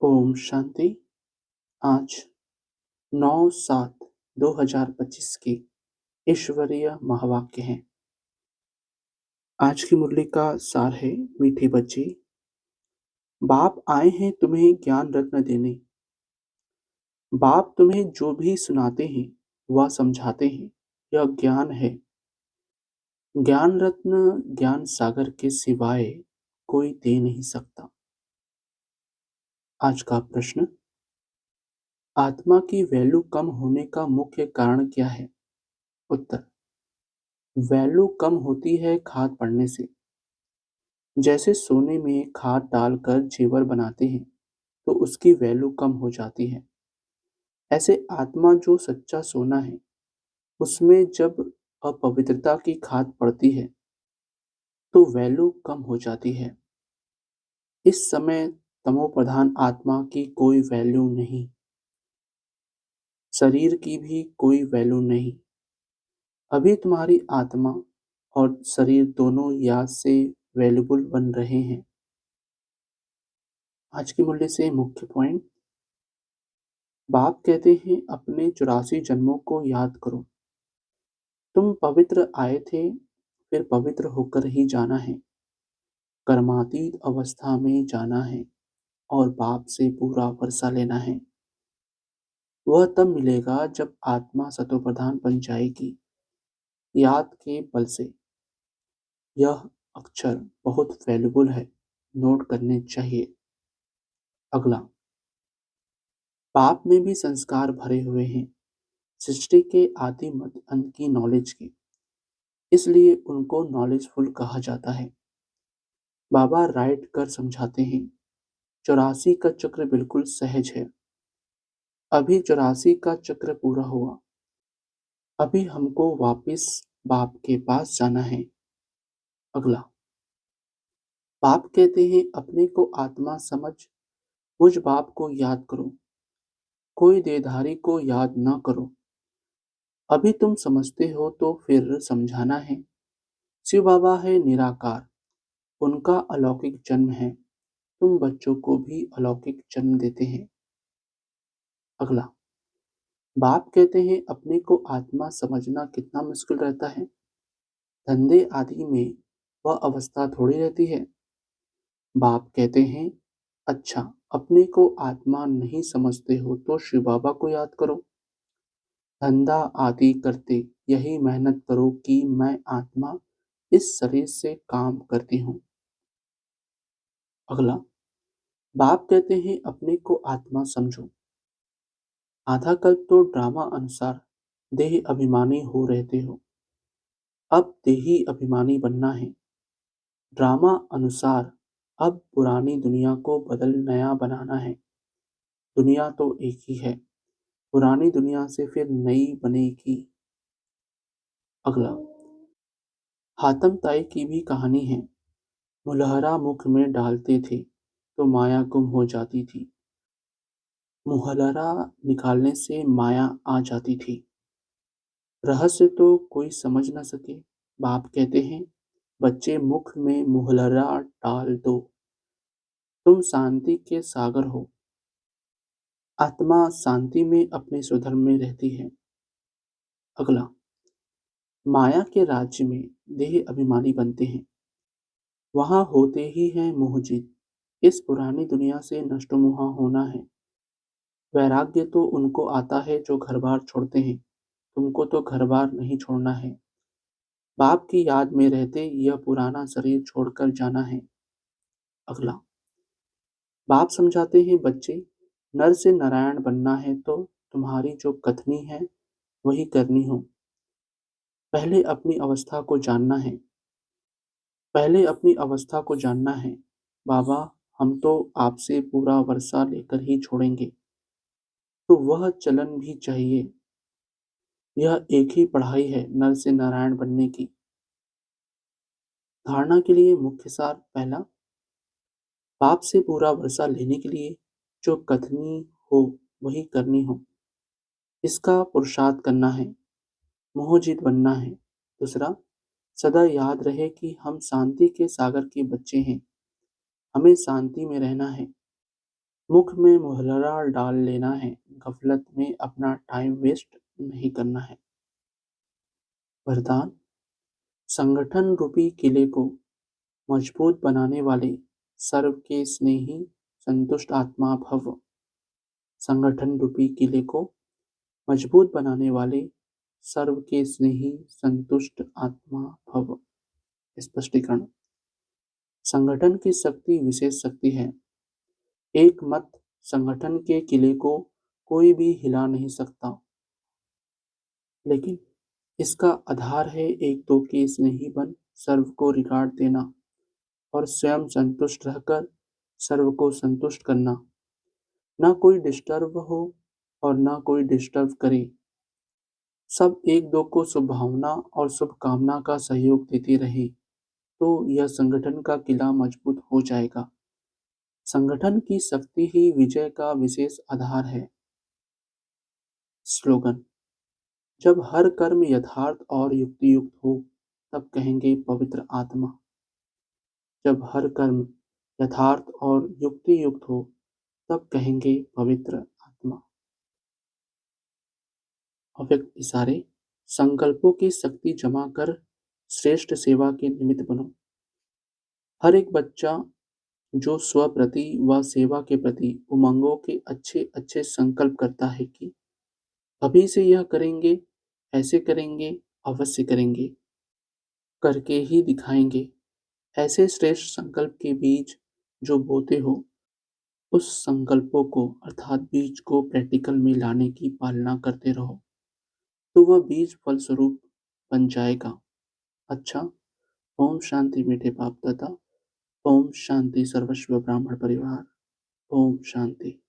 ओम शांति। आज 9/7/2025 की ईश्वरीय महावाक्य है। आज की मुरली का सार है, मीठी बच्ची, बाप आए हैं तुम्हें ज्ञान रत्न देने। बाप तुम्हें जो भी सुनाते हैं वह समझाते हैं, यह ज्ञान है। ज्ञान रत्न ज्ञान सागर के सिवाय कोई दे नहीं सकता। आज का प्रश्न, आत्मा की वैल्यू कम होने का मुख्य कारण क्या है? उत्तर, वैल्यू कम होती है खाद पड़ने से। जैसे सोने में खाद डालकर जेवर बनाते हैं तो उसकी वैल्यू कम हो जाती है। ऐसे आत्मा जो सच्चा सोना है, उसमें जब अपवित्रता की खाद पड़ती है तो वैल्यू कम हो जाती है। इस समय तमोप्रधान आत्मा की कोई वैल्यू नहीं, शरीर की भी कोई वैल्यू नहीं। अभी तुम्हारी आत्मा और शरीर दोनों याद से वैल्यूबल बन रहे हैं। आज की मुरली से मुख्य पॉइंट, बाप कहते हैं अपने 84 जन्मों को याद करो। तुम पवित्र आए थे, फिर पवित्र होकर ही जाना है। कर्मातीत अवस्था में जाना है और बाप से पूरा वर्षा लेना है। वह तब मिलेगा जब आत्मा सतोप्रधान बन जाएगी। याद के बल से। यह अक्षर बहुत वैल्यूबल है, नोट करने चाहिए। अगला, बाप में भी संस्कार भरे हुए हैं, सृष्टि के आदि मध्य अंत की नॉलेज के, इसलिए उनको नॉलेजफुल कहा जाता है। बाबा राइट कर समझाते हैं, 84 का चक्र बिल्कुल सहज है। अभी 84 का चक्र पूरा हुआ। अभी हमको वापस बाप के पास जाना है। अगला, बाप कहते हैं अपने को आत्मा समझ मुझ बाप को याद करो, कोई देहधारी को याद न करो। अभी तुम समझते हो तो फिर समझाना है। शिव बाबा है निराकार, उनका अलौकिक जन्म है। तुम बच्चों को भी अलौकिक जन्म देते हैं। अगला, बाप कहते हैं अपने को आत्मा समझना कितना मुश्किल रहता है। धंधे आदि में वह अवस्था थोड़ी रहती है। बाप कहते हैं, अच्छा अपने को आत्मा नहीं समझते हो तो शिव बाबा को याद करो। धंधा आदि करते यही मेहनत करो कि मैं आत्मा इस शरीर से काम करती हूँ। अगला, बाप कहते हैं अपने को आत्मा समझो। आधा कल्प तो ड्रामा अनुसार देह अभिमानी हो रहते हो, अब देही अभिमानी बनना है। ड्रामा अनुसार अब पुरानी दुनिया को बदल नया बनाना है। दुनिया तो एक ही है, पुरानी दुनिया से फिर नई बनेगी। अगला, हातम ताई की भी कहानी है। मुलहरा मुख में डालते थे तो माया गुम हो जाती थी। मुहलरा निकालने से माया आ जाती थी। रहस्य तो कोई समझ न सके। बाप कहते हैं, बच्चे मुख में मुहलरा डाल दो, तुम शांति के सागर हो। आत्मा शांति में अपने स्वधर्म में रहती है। अगला, माया के राज्य में देह अभिमानी बनते हैं, वहां होते ही है मोहजित। इस पुरानी दुनिया से नष्टमोहा होना है। वैराग्य तो उनको आता है जो घर बार छोड़ते हैं, तुमको तो घर बार नहीं छोड़ना है। बाप की याद में रहते यह पुराना शरीर छोड़कर जाना है। अगला, बाप समझाते हैं बच्चे, नर से नारायण बनना है तो तुम्हारी जो कथनी है वही करनी हो। पहले अपनी अवस्था को जानना है। पहले अपनी अवस्था को जानना है। बाबा, हम तो आपसे पूरा वर्षा लेकर ही छोड़ेंगे, तो वह चलन भी चाहिए। यह एक ही पढ़ाई है नर से नारायण बनने की। धारणा के लिए मुख्य सार पहला, बाप से पूरा वर्षा लेने के लिए जो कथनी हो वही करनी हो, इसका पुरुषार्थ करना है, मोहजित बनना है। दूसरा, सदा याद रहे कि हम शांति के सागर के बच्चे हैं, हमें शांति में रहना है। मुख में मुहर्रा डाल लेना है, गफलत में अपना टाइम वेस्ट नहीं करना है। वरदान: संगठन रूपी किले को मजबूत बनाने वाले सर्व के स्नेही संतुष्ट आत्मा भव। संगठन रूपी किले को मजबूत बनाने वाले सर्व के स्नेही संतुष्ट आत्मा भव। स्पष्टीकरण: संगठन की शक्ति विशेष शक्ति है। एक मत संगठन के किले को कोई भी हिला नहीं सकता, लेकिन इसका आधार है एक दो के स्नेही बन सर्व को रिकॉर्ड देना और स्वयं संतुष्ट रहकर सर्व को संतुष्ट करना। ना कोई डिस्टर्ब हो और ना कोई डिस्टर्ब करे। सब एक दो को शुभभावना और शुभकामना का सहयोग देते रहे तो यह संगठन का किला मजबूत हो जाएगा। संगठन की शक्ति ही विजय का विशेष आधार है। स्लोगन: जब हर कर्म यथार्थ और युक्तियुक्त हो तब कहेंगे पवित्र आत्मा। जब हर कर्म यथार्थ और युक्तियुक्त हो तब कहेंगे पवित्र आत्मा। अव्यक्त इशारे: संकल्पों की शक्ति जमा कर श्रेष्ठ सेवा के निमित्त बनो। हर एक बच्चा जो स्व प्रति व सेवा के प्रति उमंगों के अच्छे अच्छे संकल्प करता है कि अभी से यह करेंगे, ऐसे करेंगे, अवश्य करेंगे, करके ही दिखाएंगे, ऐसे श्रेष्ठ संकल्प के बीज जो बोते हो, उस संकल्पों को अर्थात बीज को प्रैक्टिकल में लाने की पालना करते रहो तो वह बीज फलस्वरूप बन जाएगा। अच्छा, ओम शांति मीठे बाप दादा। ओम शांति सर्वस्व ब्राह्मण परिवार। ओम शांति।